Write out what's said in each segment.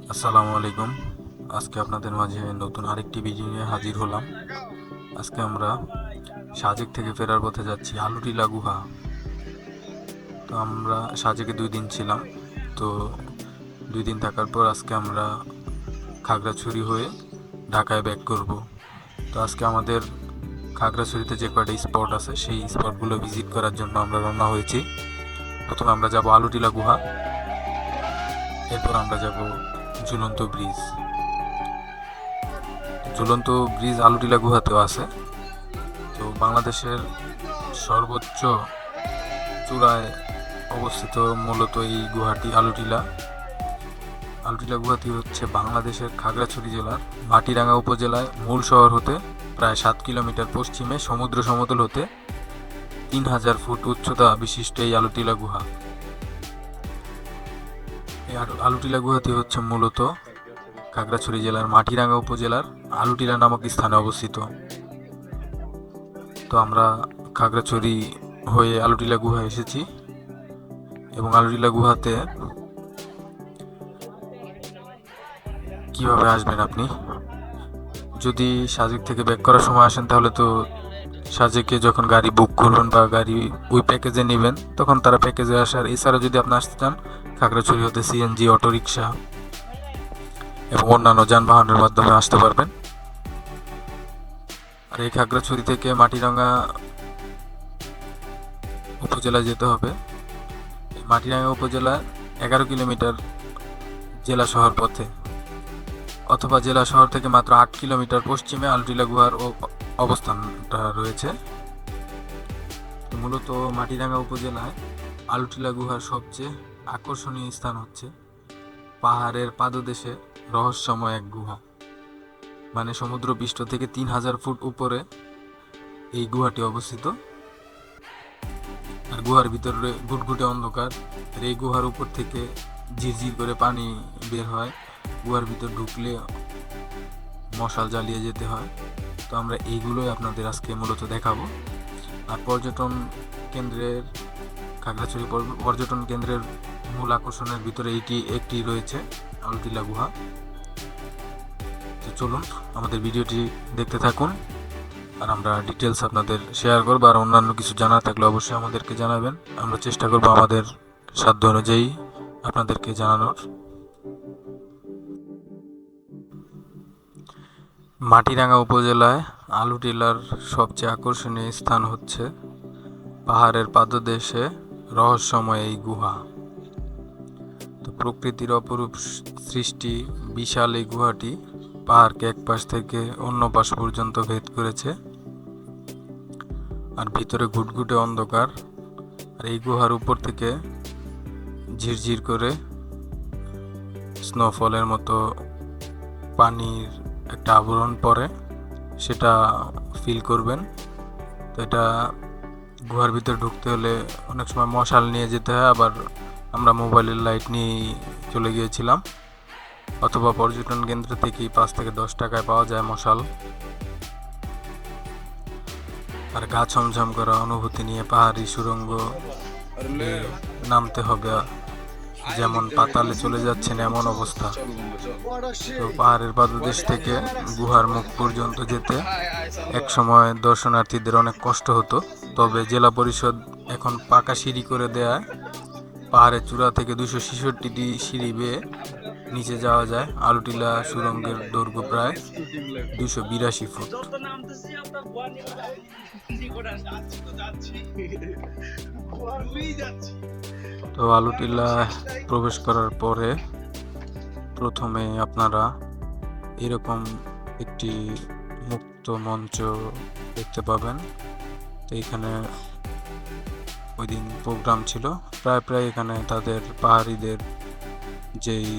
আসসালামু আলাইকুম। আজকে আপনাদের মাঝে নতুন আরেকটি ভিডিও নিয়ে হাজির হলাম। আজকে আমরা সাজেক থেকে ফেরার পথে যাচ্ছি আলুটিলা গুহা। তো আমরা সাজেকে 2 দিন ছিলাম। তো 2 দিন থাকার পর আজকে আমরা খাগড়াছড়ি হয়ে ঢাকায় ব্যাক করব। তো আজকে আমাদের খাগড়াছড়িতে যে কয়টা স্পট আছে সেই স্পটগুলো ভিজিট করার জন্য আমরা রওনা হয়েছি। প্রথমে আমরা যাব আলুটিলা গুহা, এরপর আমরা যাব ঝুলন্ত ব্রিজ। ঝুলন্ত ব্রিজ আলুটিলা গুহাতেও আছে। তো বাংলাদেশের সর্বোচ্চ চূড়ায় অবস্থিত মূলত এই গুহাটি আলুটিলা। আলুটিলা গুহাটি হচ্ছে বাংলাদেশের খাগড়াছড়ি জেলার মাটিরাঙ্গা উপজেলায় মূল শহর হতে প্রায় 7 কিলোমিটার পশ্চিমে সমুদ্র সমতল হতে 3000 ফুট উচ্চতা বিশিষ্ট এই আলুটিলা গুহা। এই আলুটিলা গুহাটি হচ্ছে মূলত খাগড়াছড়ি জেলার মাটিরাঙ্গা উপজেলার আলুটিলা নামক স্থানে অবস্থিত। তো আমরা খাগড়াছড়ি হয়ে আলুটিলা গুহা এসেছি এবং আলুটিলা গুহাতে কিভাবে আসবেন আপনি, যদি সাজেক থেকে ব্যাক করার সময় আসেন তাহলে তো সাজেকে যখন গাড়ি বুক করবেন বা গাড়ি ওই প্যাকেজে নেবেন তখন তারা প্যাকেজে আসার। এছাড়া যদি আপনি আসতে চান খাগড়াছড়ি হতে সিএনজি, অটোরিকশা এবং অন্যান্য যানবাহনের মাধ্যমে আসতে পারবেন। আর এই খাগড়াছড়ি থেকে মাটিরাঙ্গা উপজেলায় যেতে হবে। এই মাটিরাঙ্গা উপজেলা 11 কিলোমিটার জেলা শহর পথে, অথবা জেলা শহর থেকে মাত্র 8 কিলোমিটার পশ্চিমে আলুটিলা গুহার অবস্থানটা রয়েছে। মূলত মাটিরাঙ্গা উপজেলায় আলুটিলা গুহার সবচেয়ে আকর্ষণীয় স্থান হচ্ছে পাহাড়ের পাদদেশে রহস্যময় এক গুহা। মানে সমুদ্রপৃষ্ঠ থেকে 3000 ফুট উপরে এই গুহাটি অবস্থিত। আর গুহার ভিতরে ঘুটঘুটে অন্ধকার। আর এই গুহার উপর থেকে ঝিরঝির করে পানি বের হয়। গুহার ভিতর ঢুকলে মশাল জ্বালিয়ে যেতে হয়। তো আমরা এইগুলোই আপনাদের আজকে মূলত দেখাবো। আর পর্যটন কেন্দ্রের খাগড়াছড়ি পর্যটন কেন্দ্রের মূল আকর্ষণের ভিতরে এইটি একটি রয়েছে, আলুটিলা গুহা। তো চলুন আমাদের ভিডিওটি দেখতে থাকুন, আর আমরা ডিটেলস আপনাদের শেয়ার করবো। আর অন্যান্য কিছু জানার থাকলে অবশ্যই আমাদেরকে জানাবেন, আমরা চেষ্টা করবো আমাদের সাধ্য অনুযায়ী আপনাদেরকে জানানোর। মাটিরাঙ্গা উপজেলায় আলুটিলার সবচেয়ে আকর্ষণীয় স্থান হচ্ছে পাহাড়ের পাদদেশে রহস্যময় এই গুহা। তো প্রকৃতির অপরূপ সৃষ্টি বিশাল এই গুহাটি পাহাড়কে এক পাশ থেকে অন্য পাশ পর্যন্ত ভেদ করেছে। আর ভিতরে ঘুটঘুটে অন্ধকার। আর এই গুহার উপর থেকে ঝিরঝির করে স্নোফলের মতো পানির একটা আবরণ পড়ে, সেটা ফিল করবেন। তো এটা গুহার ভিতরে ঢুকতে হলে অনেক সময় মশাল নিয়ে যেতে হয়, আবার আমরা মোবাইলের লাইট নিয়ে চলে গিয়েছিলাম। অথবা পর্যটন কেন্দ্র থেকেই 5 থেকে 10 টাকায় পাওয়া যায় মশাল। আর গা ছমছম করা অনুভূতি নিয়ে পাহাড়ি সুড়ঙ্গ নামতে হবে, যেমন পাতালে চলে যাচ্ছেন এমন অবস্থা। তো পাহাড়ের পাদদেশ থেকে গুহার মুখ পর্যন্ত যেতে এক সময় দর্শনার্থীদের অনেক কষ্ট হতো, তবে জেলা পরিষদ এখন পাকা সিঁড়ি করে দেয়ায় পাহাড়ের চূড়া থেকে 266টি সিঁড়ি বেয়ে নিচে যাওয়া যায়। আলুটিলা সুড়ঙ্গের দৈর্ঘ্য প্রায় 282 ফুট। তো আলুটিলা প্রবেশ করার পরে প্রথমে আপনারা এরকম একটি মুক্ত মঞ্চ দেখতে পাবেন। তো এখানে ওই দিন প্রোগ্রাম ছিল, প্রায় এখানে তাদের পাহাড়িদের যেই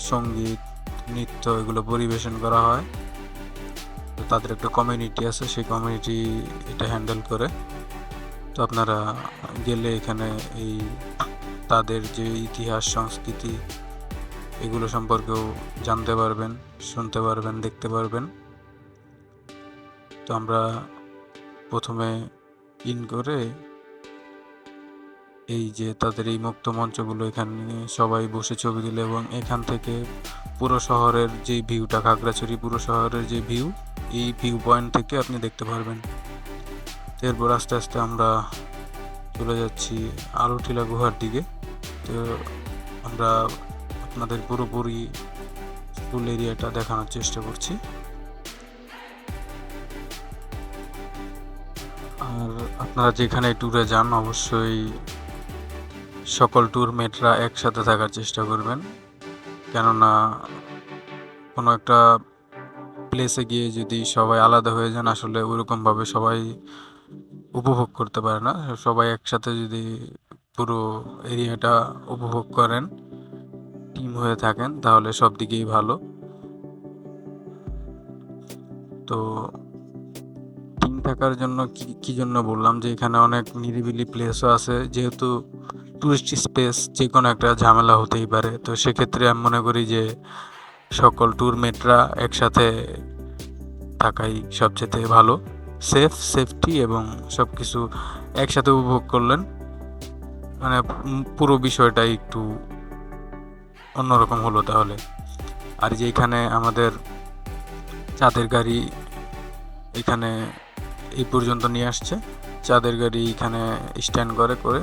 সঙ্গীত নৃত্য এগুলো পরিবেশন করা হয়। তো তাদের একটা কমিউনিটি আছে, সেই কমিউনিটি এটা হ্যান্ডেল করে। তো আপনারা গেলে এখানে এই তাদের যে ইতিহাস সংস্কৃতি এগুলো সম্পর্কেও জানতে পারবেন, শুনতে পারবেন, দেখতে পারবেন। তো আমরা প্রথমে ইন করে এই যে তাদের এই মুক্ত মঞ্চগুলো, এখানে সবাই বসে ছবি তুলে এবং এখান থেকে পুরো শহরের যে ভিউটা, খাগড়াছড়ি পুরো শহরের যে ভিউ, এই ভিউ পয়েন্ট থেকে আপনি দেখতে পারবেন। এরপর আস্তে আস্তে আমরা চলে যাচ্ছি আলুটিলা গুহার দিকে। তো আমরা আপনাদের পুরোপুরি ফুল এরিয়াটা দেখানোর চেষ্টা করছি। আর আপনারা যেখানে ট্যুরে যান অবশ্যই সকল ট্যুর মেটরা একসাথে থাকার চেষ্টা করবেন, কেননা কোনো একটা প্লেসে গিয়ে যদি সবাই আলাদা হয়ে যান আসলে ওইরকমভাবে সবাই উপভোগ করতে পারে না। সবাই একসাথে যদি পুরো এরিয়াটা উপভোগ করেন, টিম হয়ে থাকেন, তাহলে সব দিকেই ভালো। তো টিম থাকার জন্য কি জন্য বললাম যে এখানে অনেক নিরিবিলি প্লেসও আছে, যেহেতু টুরিস্ট স্পেস, যে কোনো একটা ঝামেলা হতেই পারে। তো সেক্ষেত্রে আমি মনে করি যে সকল ট্যুরমেটরা একসাথে থাকাই সবচেয়ে ভালো। সেফটি এবং সব কিছু একসাথে উপভোগ করলেন, মানে পুরো বিষয়টা একটু অন্যরকম হলো তাহলে। আর যে এখানে আমাদের চাঁদের গাড়ি এখানে এই পর্যন্ত নিয়ে আসছে, চাঁদের গাড়ি এখানে স্ট্যান্ড করে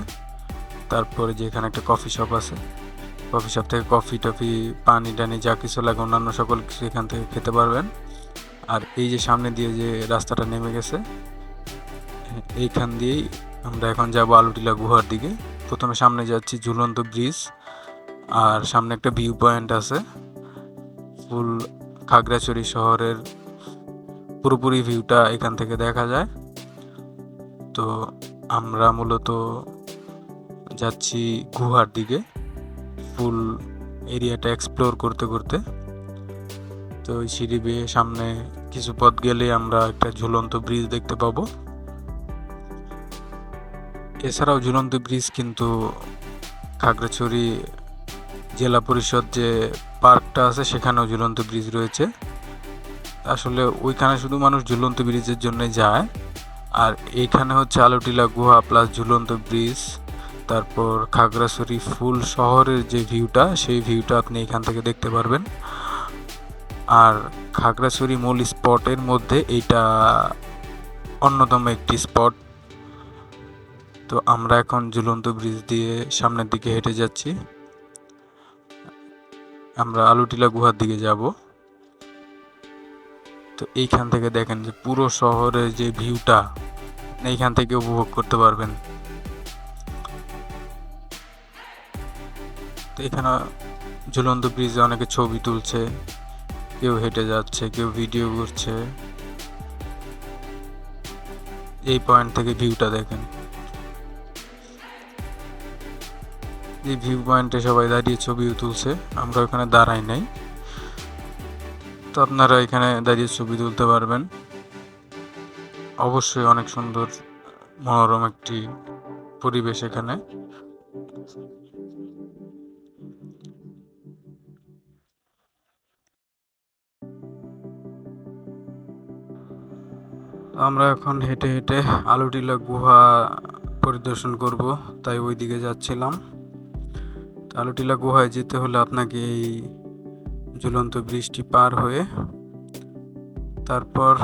তারপরে যে এখানে একটা কফি শপ আছে, কফি শপ থেকে কফি টফি পানি টানি যা কিছু লাগে অন্যান্য সকল কিছু এখান থেকে খেতে পারবেন। আর এই যে সামনে দিয়ে যে রাস্তাটা নেমে গেছে, এইখান দিয়েই আমরা এখন যাব আলুটিলা গুহার দিকে। প্রথমে সামনে যাচ্ছি ঝুলন্ত ব্রিজ, আর সামনে একটা ভিউ পয়েন্ট আছে, ফুল খাগড়াছড়ি শহরের পুরোপুরি ভিউটা এখান থেকে দেখা যায়। তো আমরা মূলত যাচ্ছি গুহার দিকে ফুল এরিয়াটা এক্সপ্লোর করতে। তো ওই সিঁড়ি বেয়ে সামনে কিছু পথ গেলে আমরা একটা ঝুলন্ত ব্রিজ দেখতে পাবো। এছাড়াও ঝুলন্ত ব্রিজ কিন্তু খাগড়াছড়ি জেলা পরিষদ যে পার্কটা আছে সেখানেও ঝুলন্ত ব্রিজ রয়েছে। আসলে ওইখানে শুধু মানুষ ঝুলন্ত ব্রিজের জন্য যায়, আর এইখানে হচ্ছে আলুটিলা গুহা প্লাস ঝুলন্ত ব্রিজ, তারপর খাগড়াছড়ি ফুল শহরের যে ভিউটা, সেই ভিউটা আপনি এখান থেকে দেখতে পারবেন। আর খাগড়াছড়ি মূল স্পটের মধ্যে এইটা অন্যতম একটি স্পট। তো আমরা এখন ঝুলন্ত ব্রিজ দিয়ে সামনের দিকে হেঁটে যাচ্ছি, আমরা আলুটিলা গুহার দিকে যাব। তো এইখান থেকে দেখেন যে পুরো শহরের যে ভিউটা এইখান থেকে উপভোগ করতে পারবেন। তো এখানে ঝুলন্ত ব্রিজে অনেকে ছবি তুলছে, কেউ হেঁটে যাচ্ছে, কেউ ভিডিও করছে। এই পয়েন্ট থেকে ভিউটা দেখেন, এই ভিউ পয়েন্টে সবাই দাঁড়িয়ে ছবিও তুলছে, আমরা ওখানে দাঁড়াই নাই। তো আপনারা এখানে দাঁড়িয়ে ছবি তুলতে পারবেন। অবশ্যই অনেক সুন্দর মনোরম একটি পরিবেশ এখানে। আমরা এখন হেঁটে হেঁটে আলুটিলা গুহা পরিদর্শন করব, তাই ওই দিকে যাচ্ছিলাম। আলুটিলা গুহায় যেতে হলে আপনাকে এই ঝুলন্ত ব্রিজটি পার হয়ে তারপর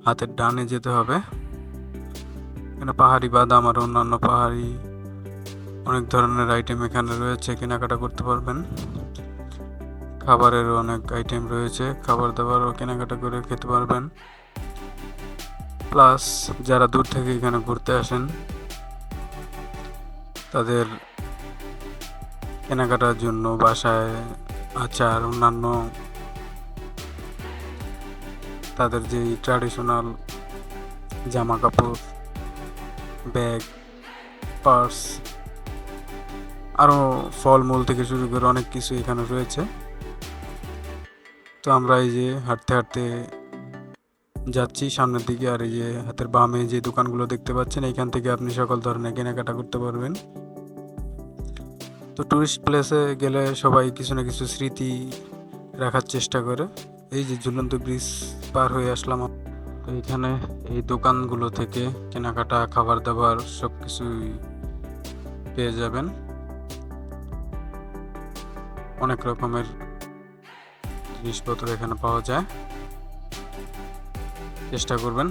হাতের ডানে যেতে হবে। এখানে পাহাড়ি বাদাম আর অন্যান্য পাহাড়ি অনেক ধরনের আইটেম এখানে রয়েছে, কেনাকাটা করতে পারবেন। খাবারেরও অনেক আইটেম রয়েছে, খাবার দাবারও কেনাকাটা করে খেতে পারবেন। প্লাস যারা দূর থেকে এখানে ঘুরতে আসেন তাদের কেনাকাটার জন্য বাসায় আচার, অন্যান্য তাদের যে ট্র্যাডিশনাল জামা কাপড়, ব্যাগ, পার্স, আরও ফলমূল থেকে শুরু করে অনেক কিছু এখানে রয়েছে। তো আমরা এই যে হাঁটতে হাঁটতে যাচ্ছি সামনের দিকে, আর এই যে হাতের বামে যে দোকানগুলো দেখতে পাচ্ছেন এইখান থেকে আপনি সকল ধরনের কেনাকাটা করতে পারবেন। তো টুরিস্ট প্লেসে গেলে সবাই কিছু না কিছু স্মৃতি রাখার চেষ্টা করে। এই যে ঝুলন্ত ব্রিজ পার হয়ে আসলাম, তো এখানে এই দোকানগুলো থেকে কেনাকাটা, খাবার দাবার সব কিছুই পেয়ে যাবেন। অনেক রকমের জিনিসপত্র এখানে পাওয়া যায়। চেষ্টা করবেন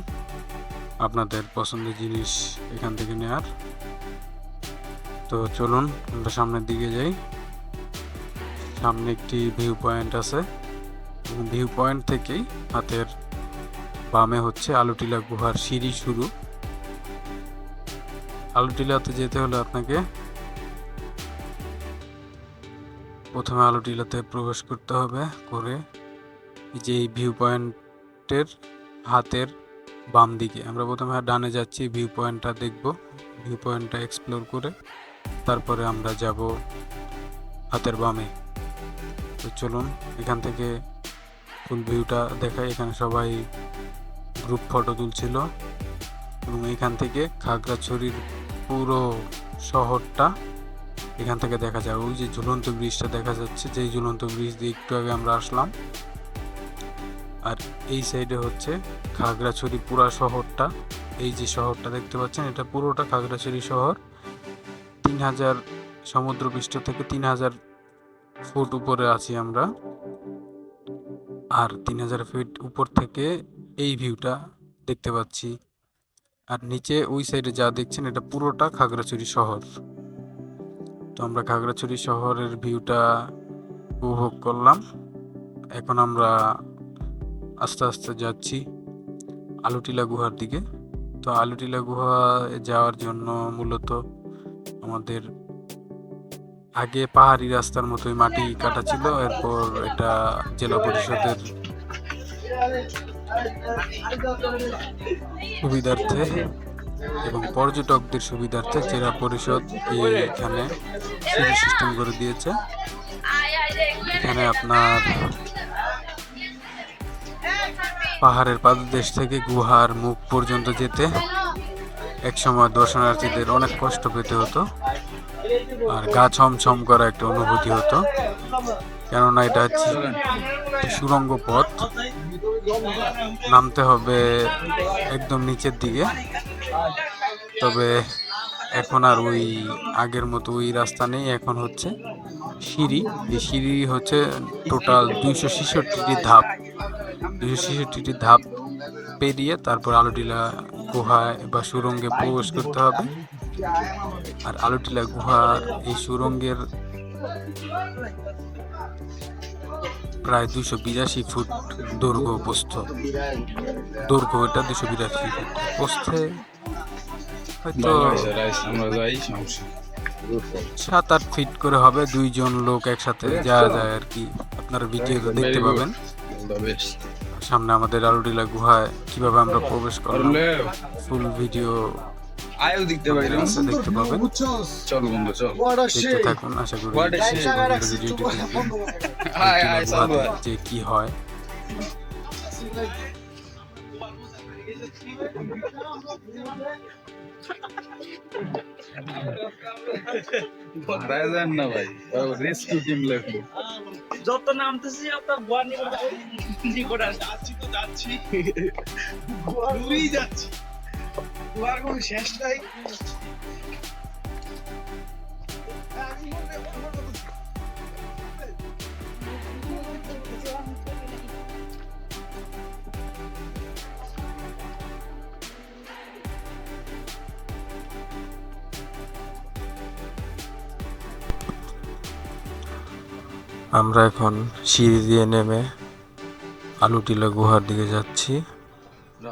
আপনাদের পছন্দের জিনিস এখান থেকে নেয়ার। তো চলুন আমরা সামনের দিকে যাই। সামনে একটি ভিউ পয়েন্ট আছে, ভিউ পয়েন্ট থেকেই হাতের বামে হচ্ছে আলুটিলা গুহার সিঁড়ি শুরু। আলুটিলাতে যেতে হলে আপনাকে প্রথমে আলুটিলাতে প্রবেশ করতে হবে। করে যে এই ভিউ পয়েন্টের হাতের বাম দিকে আমরা প্রথমে ডানে যাচ্ছি, ভিউ পয়েন্টটা দেখব, ভিউ পয়েন্টটা এক্সপ্লোর করে তারপরে আমরা যাব হাতের বামে। তো চলুন এখান থেকে ফুল ভিউটা দেখাই। এখানে সবাই গ্রুপ ফটো তুলছিল এবং এখান থেকে খাগড়াছড়ির পুরো শহরটা এখান থেকে দেখা যায়। ওই যে ঝুলন্ত ব্রিজটা দেখা যাচ্ছে, যেই ঝুলন্ত ব্রিজ দিয়ে একটু আগে আমরা আসলাম। আর এই সাইডে হচ্ছে খাগড়াছড়ি পুরা শহরটা। এই যে শহরটা দেখতে পাচ্ছেন, এটা পুরোটা খাগড়াছড়ি শহর। 3000 সমুদ্রপৃষ্ঠ থেকে 3000 ফুট উপরে আছি আমরা। আর 3000 ফিট উপর থেকে এই ভিউটা দেখতে পাচ্ছি। আর নিচে ওই সাইডে যা দেখছেন এটা পুরোটা খাগড়াছড়ি শহর। তো আমরা খাগড়াছড়ি শহরের ভিউটা উপভোগ করলাম। এখন আমরা আস্তে আস্তে যাচ্ছি আলুটিলা গুহার দিকে। তো আলুটিলা গুহা যাওয়ার জন্য মূলত আমাদের আগে পাহাড়ি রাস্তার মতোই মাটি কাটা ছিল, এরপর এটা জেলা পরিষদের সুবিধার্থে এবং পর্যটকদের সুবিধার্থে জেলা পরিষদ এখানে সিঁড়ি সিস্টেম করে দিয়েছে। এখানে আপনার পাহাড়ের পাদদেশ থেকে গুহার মুখ পর্যন্ত যেতে একসময় দর্শনার্থীদের অনেক কষ্ট পেতে হতো আর গা ছমছম করা একটা অনুভূতি হতো, কেননা এটা হচ্ছে সুড়ঙ্গ পথ। নামতে হবে একদম নিচের দিকে। তবে এখন আর ওই আগের মতো ওই রাস্তা নেই, এখন হচ্ছে সিঁড়ি। এই সিঁড়ি হচ্ছে টোটাল 266টি ধাপ। 266টি ধাপ পেরিয়ে তারপর আলুটিলা গুহায় বা সুড়ঙ্গে প্রবেশ করতে হবে। আর আলুটিলা গুহার এই সুড়ঙ্গের প্রায় 282 ফুট দৈর্ঘ্য প্রস্থ। দৈর্ঘ্য এটা 282 ফুট, প্রস্থে হয়তো 7-8 ফিট করে হবে। 2 জন লোক একসাথে যাওয়া যায় আর কি। আপনারা ভিডিওতে দেখতে পাবেন সামনে আমাদের আলুটিলা গুহায় কিভাবে আমরা প্রবেশ করলাম। ফুল ভিডিও দেখতে পাবেন। চল বন্ধু চল, দেখতে থাকুন। আশা করি ভিডিওটি দেখবেন যে কি হয়। না ভাই, রেস্কিউ টিম লেখো যত নামতেছি আপনার গোয়ানি যাচ্ছি তো যাচ্ছি, যাচ্ছি, গোয়ার কোনো শেষ নাই। আমরা এখন সিঁড়ি দিয়ে নেমে আলুটিলা গুহার দিকে যাচ্ছি।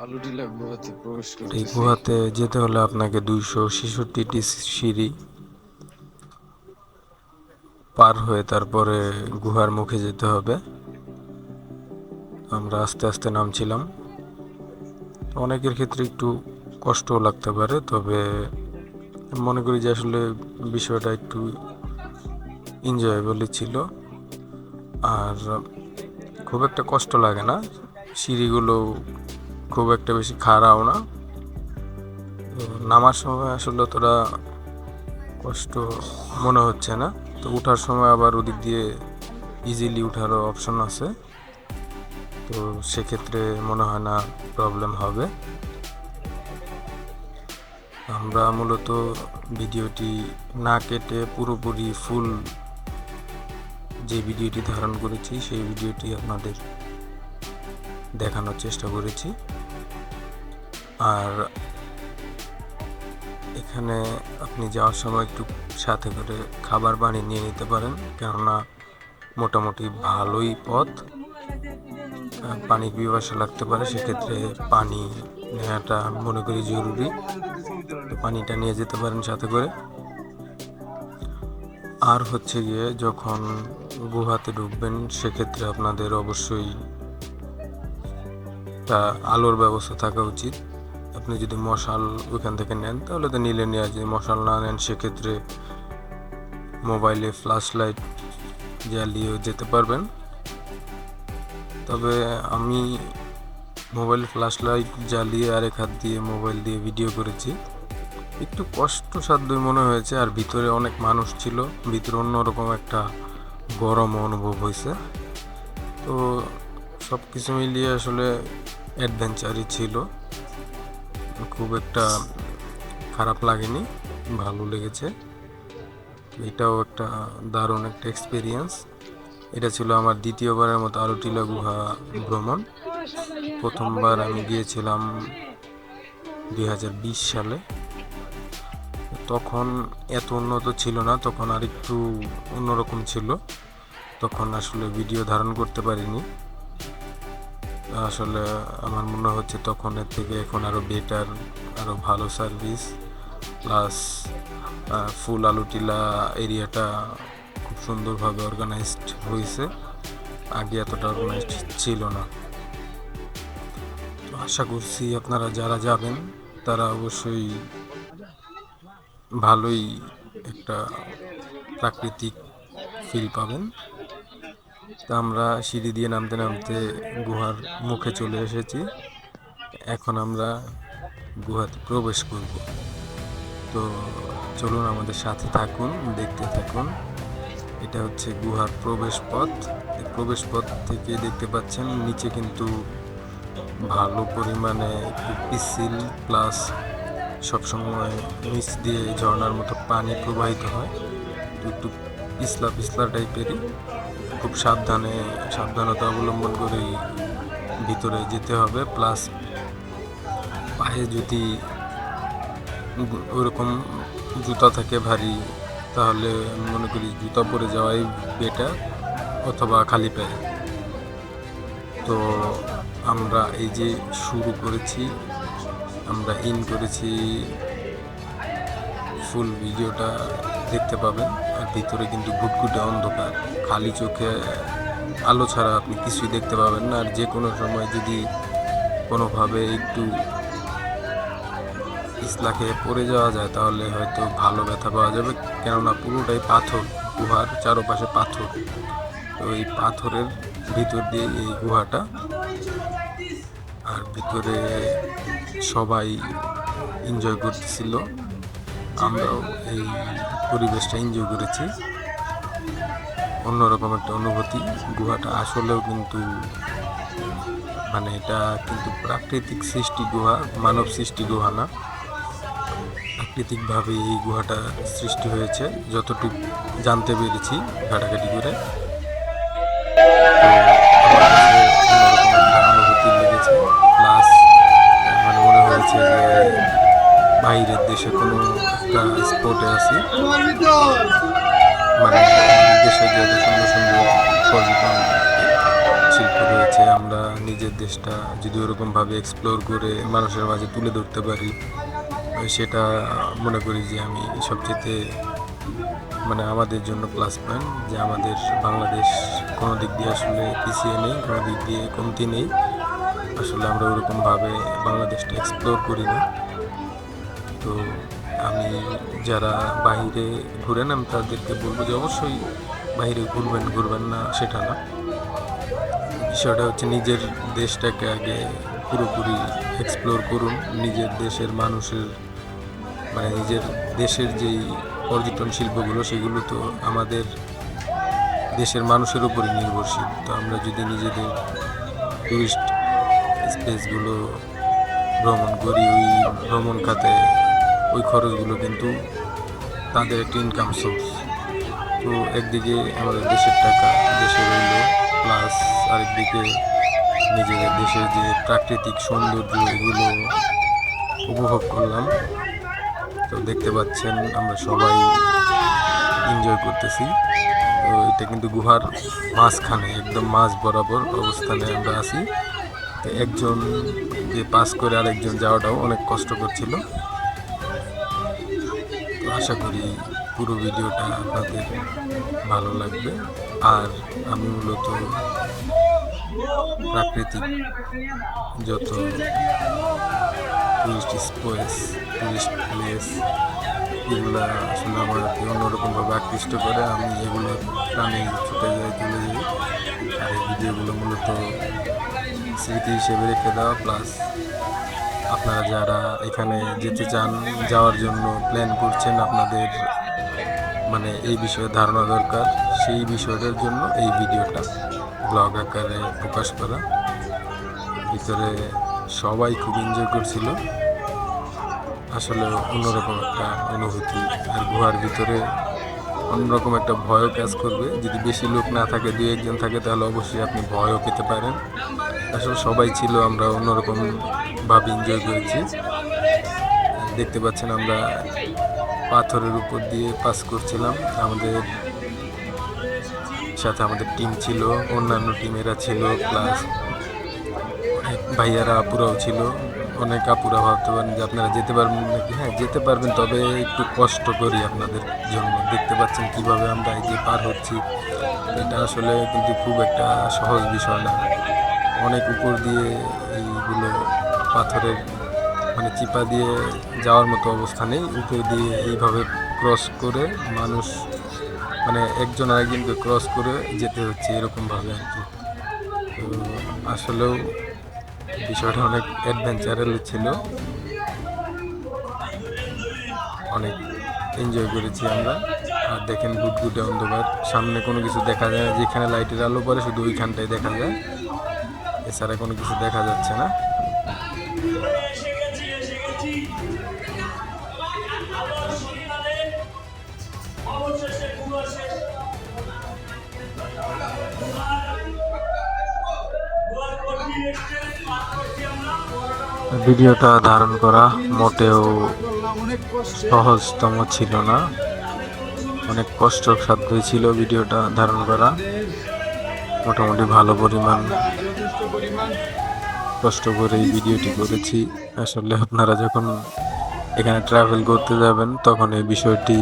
আলুটিলা গুহাতে প্রবেশ করতে, এই গুহাতে যেতে হলে আপনাকে 266টি সিঁড়ি পার হয়ে তারপরে গুহার মুখে যেতে হবে। আমরা আস্তে আস্তে নামছিলাম। অনেকের ক্ষেত্রে একটু কষ্টও লাগতে পারে, তবে মনে করি যে আসলে বিষয়টা একটু এনজয়েবলই ছিল। আর খুব একটা কষ্ট লাগে না, সিঁড়িগুলো খুব একটা বেশি খাড়াও না। তো নামার সময় আসলে তোরা কষ্ট মনে হচ্ছে না। তো ওঠার সময় আবার ওদিক দিয়ে ইজিলি ওঠারও অপশন আছে, তো সেক্ষেত্রে মনে হয় না প্রবলেম হবে। আমরা মূলত ভিডিওটি না কেটে পুরোপুরি ফুল যে ভিডিওটি ধারণ করেছি সেই ভিডিওটি আপনাদের দেখানোর চেষ্টা করেছি। আর এখানে আপনি যাওয়ার সময় একটু সাথে করে খাবার পানি নিয়ে নিতে পারেন, কেননা মোটামুটি ভালোই পথ, পানির পিপাসা লাগতে পারে, সেক্ষেত্রে পানি নেওয়াটা আমি মনে করি জরুরি। তো পানিটা নিয়ে যেতে পারেন সাথে করে। আর হচ্ছে গিয়ে যখন গুহাতে ঢুকবেন সেক্ষেত্রে আপনাদের অবশ্যই একটা আলোর ব্যবস্থা থাকা উচিত। আপনি যদি মশাল ওইখান থেকে নেন তাহলে তো নিলেন, আর যদি মশাল না নেন সেক্ষেত্রে মোবাইলে ফ্ল্যাশ লাইট জ্বালিয়েও যেতে পারবেন। তবে আমি মোবাইলে ফ্ল্যাশ লাইট জ্বালিয়ে আরেক হাত দিয়ে মোবাইল দিয়ে ভিডিও করেছি, একটু কষ্টসাধ্যই মনে হয়েছে। আর ভিতরে অনেক মানুষ ছিল, ভিতরে অন্যরকম একটা গরম অনুভব হয়েছে। তো সব কিছু মিলিয়ে আসলে অ্যাডভেঞ্চারই ছিল, খুব একটা খারাপ লাগেনি, ভালো লেগেছে। এটাও একটা দারুণ একটা এক্সপিরিয়েন্স। এটা ছিল আমার দ্বিতীয়বারের মতো আরুটিলা গুহা ভ্রমণ। প্রথমবার আমি গিয়েছিলাম 2020 সালে, তখন এত উন্নত ছিল না, তখন আর একটু অন্যরকম ছিল, তখন আসলে ভিডিও ধারণ করতে পারিনি। আসলে আমার মনে হচ্ছে তখন এর থেকে এখন আরও বেটার, আরও ভালো সার্ভিস, প্লাস ফুল আলুটিলা এরিয়াটা খুব সুন্দরভাবে অর্গানাইজড হয়েছে, আগে এতটা অর্গানাইজড ছিল না। তো আশা করছি আপনারা যারা যাবেন তারা অবশ্যই ভালোই একটা প্রাকৃতিক ফিল পাবেন। তা আমরা সিঁড়ি দিয়ে নামতে নামতে গুহার মুখে চলে এসেছি, এখন আমরা গুহাতে প্রবেশ করব। তো চলুন আমাদের সাথে থাকুন, দেখতে থাকুন। এটা হচ্ছে গুহার প্রবেশ পথ। এই প্রবেশ পথ থেকে দেখতে পাচ্ছেন নিচে কিন্তু ভালো পরিমাণে একটু পিচ্ছিল, প্লাস সবসময় নিচ দিয়ে ঝর্ণার মতো পানি প্রবাহিত হয়, তো একটু পিছলা পিছলা টাইপেরই। খুব সাবধানতা অবলম্বন করেই ভিতরে যেতে হবে, প্লাস পায়ে যদি ওরকম জুতা থাকে ভারী তাহলে আমি মনে করি জুতা পরে যাওয়াই বেটার, অথবা খালি পায়ে। তো আমরা এই যে শুরু করেছি, আমরা ইন করেছি, ফুল ভিডিওটা দেখতে পাবেন। আর ভিতরে কিন্তু ঘুটঘুটে অন্ধকার, খালি চোখে আলো ছাড়া আপনি কিছুই দেখতে পাবেন না। আর যে কোনো সময় যদি কোনোভাবে একটু পিছলা খেয়ে পড়ে যাওয়া যায় তাহলে হয়তো ভালো ব্যথা পাওয়া যাবে, কেননা পুরোটাই পাথর, গুহার চারপাশে পাথর। তো এই পাথরের ভিতর দিয়ে এই গুহাটা, আর ভিতরে সবাই এনজয় করতেছিল, আমরাও এই পরিবেশটা এনজয় করেছি। অন্যরকম একটা অনুভূতি। গুহাটা আসলেও কিন্তু মানে এটা কিন্তু প্রাকৃতিক সৃষ্টি গুহা, মানব সৃষ্টি গুহা না, প্রাকৃতিকভাবে এই গুহাটা সৃষ্টি হয়েছে যতটুকু জানতে পেরেছি ঘাটাঘাটি করে। তো আমার কাছে অন্যরকম একটা অনুভূতি লেগেছে, প্লাস মানে মনে হয়েছে যে বাইরের দেশে কোনো একটা স্পটে আছি, মানে দেশে যত সুন্দর সুন্দর পর্যটন শিল্প রয়েছে, আমরা নিজের দেশটা যদি ওরকমভাবে এক্সপ্লোর করে মানুষের মাঝে তুলে ধরতে পারি, সেটা মনে করি যে আমি সবচেয়ে মানে আমাদের জন্য প্লাস পয়েন্ট, যে আমাদের বাংলাদেশ কোনো দিক দিয়ে আসলে পিছিয়ে নেই, কোনো দিক দিয়ে কমতি নেই। আসলে আমরা ওরকমভাবে বাংলাদেশটা এক্সপ্লোর করি না। তো আমি যারা বাইরে ঘুরেন আমি তাদেরকে বলবো যে অবশ্যই বাইরে ঘুরবেন না সেটা না, বিষয়টা হচ্ছে নিজের দেশটাকে আগে পুরোপুরি এক্সপ্লোর করুন। নিজের দেশের মানুষের মানে নিজের দেশের যেই পর্যটন শিল্পগুলো সেগুলো তো আমাদের দেশের মানুষের উপরই নির্ভরশীল। তো আমরা যদি নিজেদের টুরিস্ট স্পেসগুলো ভ্রমণ করি, ওই ভ্রমণ খাতে ওই খরচগুলো কিন্তু তাদের একটা ইনকাম সোর্স। তো একদিকে আমাদের দেশের টাকা দেশে রইল, প্লাস আরেকদিকে নিজেদের দেশের যে প্রাকৃতিক সৌন্দর্য এগুলো উপভোগ করলাম। তো দেখতে পাচ্ছেন আমরা সবাই এনজয় করতেছি। তো এটা কিন্তু গুহার মাঝখানে একদম মাঝ বরাবর অবস্থানে আমরা আছি। তো একজন যে পাস করে আরেকজন যাওয়াটাও অনেক কষ্টকর ছিল। তো আশা করি পুরো ভিডিওটা আপনাদের ভালো লাগবে। আর আমি মূলত প্রাকৃতিক যত টুরিস্ট প্লেস এগুলো আসলে আমাকে অন্যরকমভাবে আকৃষ্ট করে। আমি এগুলো প্রাণে ছুটে যাই, চলে যাই। আর এই ভিডিওগুলো মূলত স্মৃতি হিসেবে রেখে দেওয়া, প্লাস আপনারা যারা এখানে যেতে চান, যাওয়ার জন্য প্ল্যান করছেন, আপনাদের মানে এই বিষয়ে ধারণা দরকার, সেই বিষয়টার জন্য এই ভিডিওটা ব্লগ আকারে প্রকাশ করা। ভিতরে সবাই খুব এনজয় করছিল, আসলে অন্যরকম একটা অনুভূতি। আর গুহার ভিতরে অন্যরকম একটা ভয়ও কাজ করবে। যদি বেশি লোক না থাকে, 2-1 জন থাকে, তাহলে অবশ্যই আপনি ভয়ও পেতে পারেন। আসলে সবাই ছিল, আমরা অন্যরকম ভাবে এনজয় করেছি। দেখতে পাচ্ছেন আমরা পাথরের উপর দিয়ে পাস করছিলাম। আমাদের সাথে আমাদের টিম ছিল, অন্যান্য টিমেরা ছিল, প্লাস অনেক ভাইয়ারা আপুরাও ছিল। অনেক আপুরা ভাবতে পারেন যে আপনারা যেতে পারবেন নাকি। হ্যাঁ, যেতে পারবেন, তবে একটু কষ্ট করি আপনাদের জন্য। দেখতে পাচ্ছেন কিভাবে আমরা এই যে পার হচ্ছি, এটা আসলে কিন্তু খুব একটা সহজ বিষয় না। অনেক উপর দিয়ে এইগুলো পাথরের মানে চিপা দিয়ে যাওয়ার মতো অবস্থা নেই। উপর দিয়ে এইভাবে ক্রস করে মানুষ মানে একজন আরেকজনকে ক্রস করে যেতে হচ্ছে, এরকমভাবে আর কি। তো আসলেও বিষয়টা অনেক অ্যাডভেঞ্চারাল ছিল, অনেক এনজয় করেছি আমরা। আর দেখেন গুটগুটে অন্ধকার, সামনে কোনো কিছু দেখা যায় না। যেখানে লাইটের আলো পড়ে শুধু ওইখানটায় দেখা যায়, এছাড়া কোনো কিছু দেখা যাচ্ছে না। ভিডিওটা ধারণ করা মোটেও সহজতম ছিল না, অনেক কষ্টসাধ্যই ছিল ভিডিওটা ধারণ করা। মোটামুটি ভালো পরিমাণ কষ্ট করে এই ভিডিওটি করেছি। আসলে আপনারা যখন এখানে ট্রাভেল করতে যাবেন, তখন এই বিষয়টি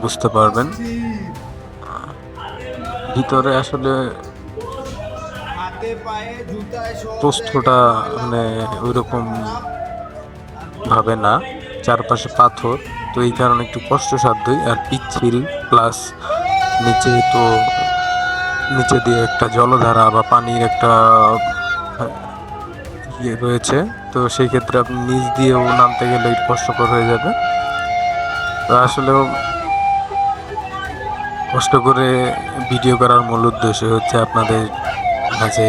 বুঝতে পারবেন। ভিতরে আসলে প্রস্থটা মানে ওইরকম ভাবে না, চারপাশে পাথর, তো এই কারণে একটু কষ্টসাধ্যই আর পিচ্ছিল। প্লাস নিচে তো নিচে দিয়ে একটা জলধারা বা পানির একটা ইয়ে রয়েছে, তো সেই ক্ষেত্রে আপনি নিচ দিয়েও নামতে গেলে একটু কষ্টকর হয়ে যাবে। তো আসলেও কষ্ট করে ভিডিও করার মূল উদ্দেশ্য হচ্ছে আপনাদের মাঝে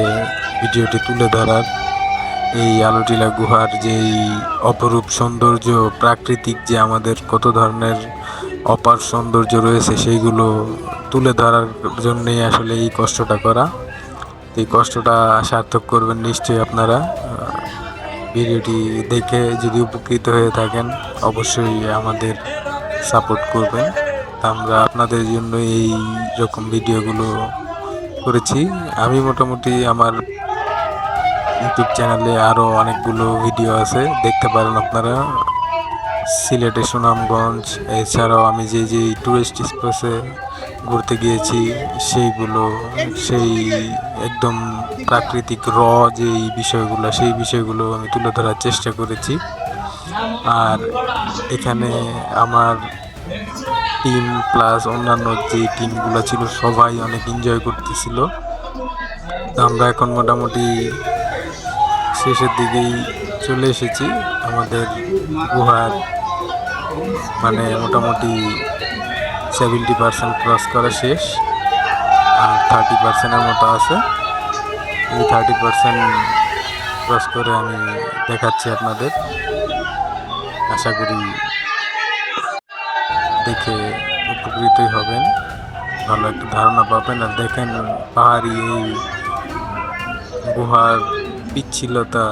ভিডিওটি তুলে ধরার। এই আলোটিলা গুহার যেই অপরূপ সৌন্দর্য, প্রাকৃতিক যে আমাদের কত ধরনের অপার সৌন্দর্য রয়েছে, সেইগুলো তুলে ধরার জন্যই আসলে এই কষ্টটা করা। এই কষ্টটা সার্থক করবেন নিশ্চয়ই আপনারা। ভিডিওটি দেখে যদি উপকৃত হয়ে থাকেন, অবশ্যই আমাদের সাপোর্ট করবেন। আমরা আপনাদের জন্য এই রকম ভিডিওগুলো করেছি। আমি মোটামুটি আমার ইউটিউব চ্যানেলে আরও অনেকগুলো ভিডিও আছে, দেখতে পারেন আপনারা। সিলেটে সুনামগঞ্জ, এছাড়াও আমি যে যে টুরিস্ট স্পটে ঘুরতে গিয়েছি সেইগুলো, সেই একদম প্রাকৃতিক যেই বিষয়গুলো, সেই বিষয়গুলো আমি তুলে ধরার চেষ্টা করেছি। আর এখানে আমার টিম প্লাস অন্যান্য যে টিমগুলো ছিল, সবাই অনেক এনজয় করতেছিল। তো আমরা এখন মোটামুটি শেষের দিকেই চলে এসেছি। আমাদের গুহার মানে মোটামুটি 70% ক্রস করা শেষ, আর 30%-এর মতো আছে। এই 30% ক্রস করে আমি দেখাচ্ছি আপনাদের। আশা করি দেখে উপকৃতই হবেন, ভালো একটা ধারণা পাবেন। আর দেখেন পাহাড়ি এই গুহার পিচ্ছিলতা,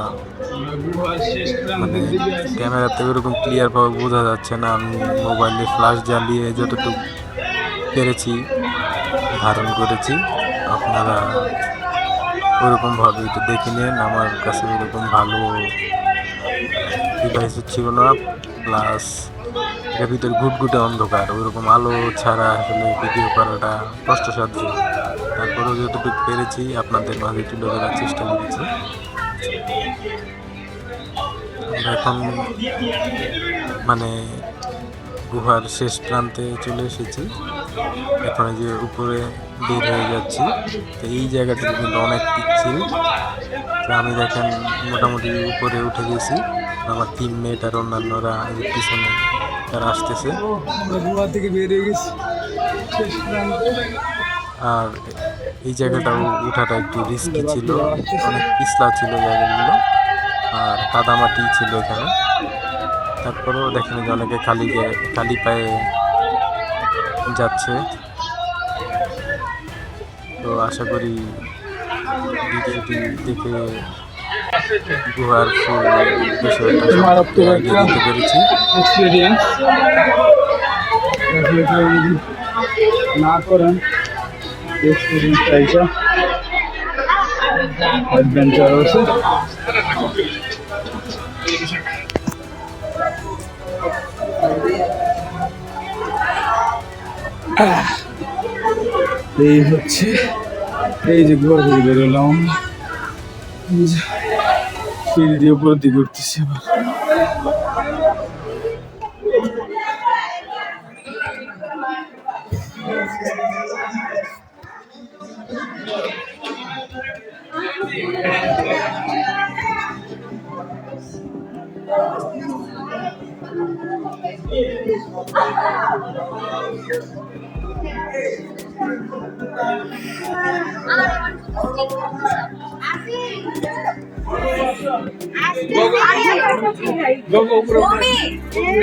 গুহার শেষ মানে প্রান্তের দিকে আছি। ক্যামেরাতে ওরকম ক্লিয়ার ভাবে বোঝা যাচ্ছে না। আমি মোবাইলে ফ্ল্যাশ জ্বালিয়ে যতটুকু পেরেছি ধারণ করেছি, আপনারা ওরকম ভাবে এটা দেখে নেন। আমার কাছে ওরকম ভালো ডিভাইস ছিল না, প্লাস এর ভিতরে ঘুটঘুটে অন্ধকার, ওইরকম আলো ছাড়া আসলে ভিডিও করাটা কষ্টসাধ্য। তারপরেও যতটুকু পেরেছি আপনাদের মাঝে তুলে ধরার চেষ্টা করেছি। আমরা এখন মানে গুহার শেষ প্রান্তে চলে এসেছি, এখন এই যে উপরে বের হয়ে যাচ্ছি। তো এই জায়গাটা কিন্তু অনেক পিচ্ছিল। তো আমি দেখেন মোটামুটি উপরে উঠে গেছি, আমার টিমমেট আর অন্যান্যরা এই যে পিছনে তারা আসতেছে। আমরা গুহা থেকে বের হয়ে গেছি শেষ প্রান্তে। আর এই জায়গাটাও উঠাটা একটু রিস্কি ছিল, অনেক পিছলা ছিল জায়গাগুলো, আর কাদামাটি ছিল এখানে। তারপরেও দেখেন যে অনেকে খালি পায়ে যাচ্ছে। তো আশা করি ভিডিওটি দেখে গুহার ফুল বিষয়টা সম্পর্কে আইডিয়া দিতে পেরেছি। এক্সপিরিয়েন্স কেউ যদি না করেন এক্সপিরিয়েন্স চাইছে অ্যাডভেঞ্চার আছে। এই হচ্ছে এই যে গুহা থেকে বেরোলাম, সিঁড়ি দিয়ে উপরের দিকে উঠতেছি আবার।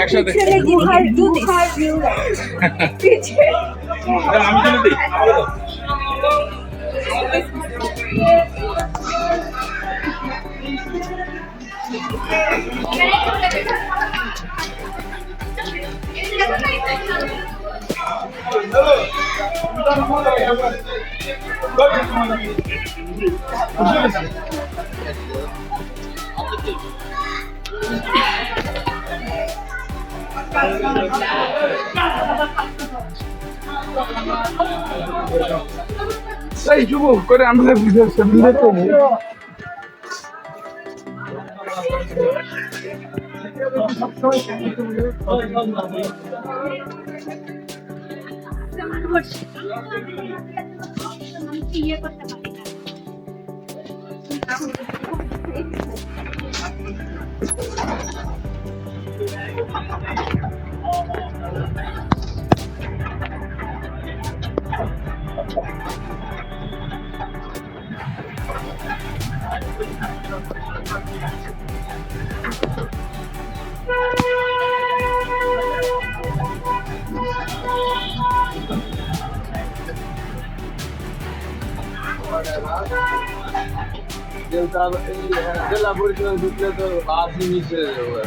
একসাথে আমি তুলে দিই। এই শুভ করে আমরা ভিডিও তো ইয়ে করতে পারি না। জেলা পরিষদ ঢুকলে তো বাসই মিশে যাবে।